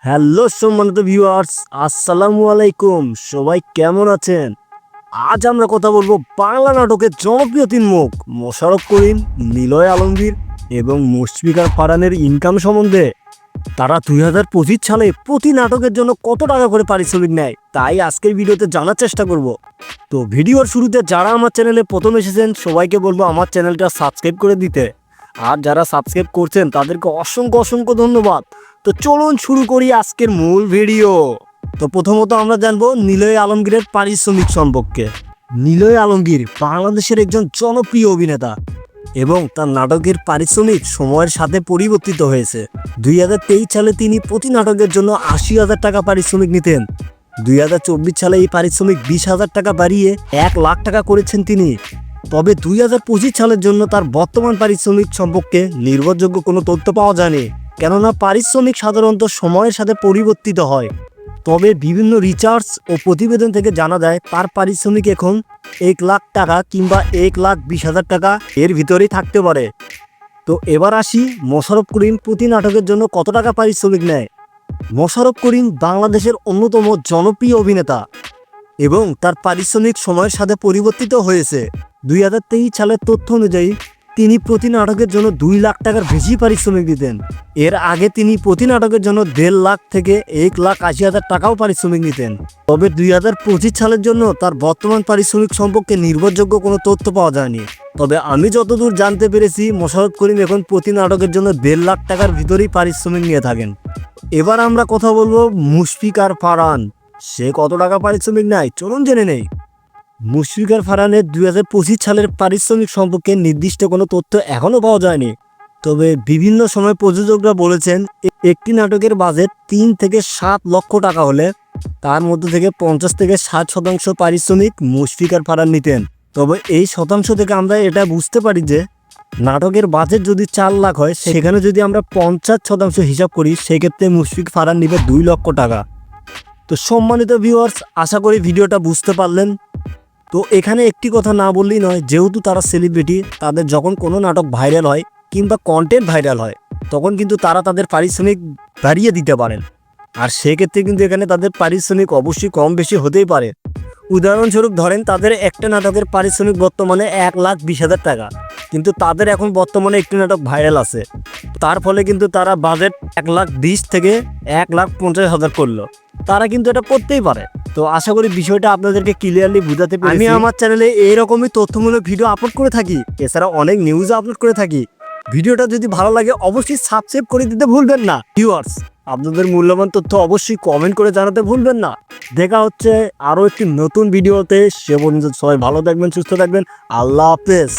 Hello সম্মানিত viewers, আসসালামু আলাইকুম। সবাই কেমন আছেন? আজ আমরা কথা বলবো বাংলা নাটকের জনপ্রিয় তিন মুখ মোশাররফ করিম, নিলয় আলমগীর এবং মুশফিকার ফারহানের ইনকাম সম্বন্ধে। তারা 2025 সালে প্রতি নাটকের জন্য কত টাকা করে পারিশ্রমিক নেয়, তাই আজকের ভিডিওতে জানার চেষ্টা করব। তো ভিডিওর শুরুতে যারা আমার চ্যানেলে প্রথম এসেছেন সবাইকে বলবো আমার চ্যানেলটা সাবস্ক্রাইব করে দিতে, আর যারা সাবস্ক্রাইব করছেন তাদেরকে অসংখ্য অসংখ্য ধন্যবাদ। তো চলুন শুরু করি আজকের মূল ভিডিও। তো প্রথমত আমরা জানবো নিলয় আলমগীরের পারিশ্রমিক সম্পর্কে। নিলয় আলমগীর বাংলাদেশের একজন জনপ্রিয় অভিনেতা এবং তার নাটকের পারিশ্রমিক সময়ের সাথে পরিবর্তিত হয়েছে। 2023 সালে তিনি প্রতি নাটকের জন্য 80,000 টাকা পারিশ্রমিক নিতেন। 2024 সালে এই পারিশ্রমিক 20,000 টাকা বাড়িয়ে 1 লাখ টাকা করেছেন তিনি। তবে 2025 সালের জন্য তার বর্তমান পারিশ্রমিক সম্পর্কে নির্ভরযোগ্য কোনো তথ্য পাওয়া যায়নি, কেননা পারিশ্রমিক সাধারণত সময়ের সাথে পরিবর্তিত হয়। তবে বিভিন্ন রিসার্চ ও প্রতিবেদন থেকে জানা যায় তার পারিশ্রমিক এখন 1 লাখ টাকা কিংবা 1,20,000 টাকা এর ভিতরেই থাকতে পারে। তো এবার আসি মোশাররফ করিম প্রতি নাটকের জন্য কত টাকা পারিশ্রমিক নেয়। মোশাররফ করিম বাংলাদেশের অন্যতম জনপ্রিয় অভিনেতা এবং তার পারিশ্রমিক সময়ের সাথে পরিবর্তিত হয়েছে। 2023 সালের তথ্য অনুযায়ী তিনি প্রতি নাটকের জন্য 2 লাখ টাকার বেশি পারিশ্রমিক দিতেন। এর আগে তিনি প্রতি নাটকের জন্য 1.5 লাখ থেকে 1,80,000 টাকাও পারিশ্রমিক নিতেন। তবে 2025 সালের জন্য তার বর্তমান পারিশ্রমিক সম্পর্কে নির্ভরযোগ্য কোনো তথ্য পাওয়া যায়নি। তবে আমি যতদূর জানতে পেরেছি মোশাররফ করিম এখন প্রতি নাটকের জন্য 1.5 লাখ টাকার ভিতরেই পারিশ্রমিক নিয়ে থাকেন। এবার আমরা কথা বলবো মুশফিকার ফারহান, সে কত টাকা পারিশ্রমিক নেয় চলুন জেনে নেই। মুশফিকার ফারহানের 2025 সালের পারিশ্রমিক সম্পর্কে নির্দিষ্ট কোনো তথ্য এখনও পাওয়া যায়নি। তবে বিভিন্ন সময় প্রযোজকরা বলেছেন একটি নাটকের বাজেট 3 থেকে 7 লক্ষ টাকা হলে তার মধ্যে থেকে 50 থেকে 60% পারিশ্রমিক মুশফিকার ফারহান নিতেন। তবে এই শতাংশ থেকে আমরা এটা বুঝতে পারি যে নাটকের বাজেট যদি 4 লাখ হয়, সেখানে যদি আমরা 50% হিসাব করি সেক্ষেত্রে মুশফিক ফারহান নিবে 2 লক্ষ টাকা। তো সম্মানিত ভিউয়ার্স, আশা করি ভিডিওটা বুঝতে পারলেন। তো এখানে একটি কথা না বললেই নয়, যেহেতু তারা সেলিব্রিটি, তাদের যখন কোনো নাটক ভাইরাল হয় কিংবা কন্টেন্ট ভাইরাল হয় তখন কিন্তু তারা তাদের পারিশ্রমিক বাড়িয়ে দিতে পারেন। আর সেক্ষেত্রে কিন্তু এখানে তাদের পারিশ্রমিক অবশ্যই কম বেশি হতেই পারে। উদাহরণস্বরূপ ধরেন তাদের একটা নাটকের পারিশ্রমিক বর্তমানে 1,20,000 টাকা, কিন্তু তাদের এখন বর্তমানে একটি নাটক ভাইরাল আছে, তার ফলে কিন্তু তারা বাজেট 1,20,000 থেকে 1,50,000 করলো। তারা কিন্তু এটা করতেই পারে। তো আশা করি বিষয়টা আপনাদেরকে ক্লিয়ারলি বুঝাতে পেরেছি। আমি আমার চ্যানেলে এইরকমই তথ্যমূলক ভিডিও আপলোড করে থাকি, এছাড়া অনেক নিউজ আপলোড করে থাকি। ভিডিওটা যদি ভালো লাগে অবশ্যই সাবস্ক্রাইব করে দিতে ভুলবেন না। ভিউয়ার্স, আপনাদের মূল্যবান তথ্য অবশ্যই কমেন্ট করে জানাতে ভুলবেন না। দেখা হচ্ছে আরও একটি নতুন ভিডিওতে। সে পর্যন্ত সবাই ভালো থাকবেন, সুস্থ থাকবেন। আল্লাহ হাফেজ।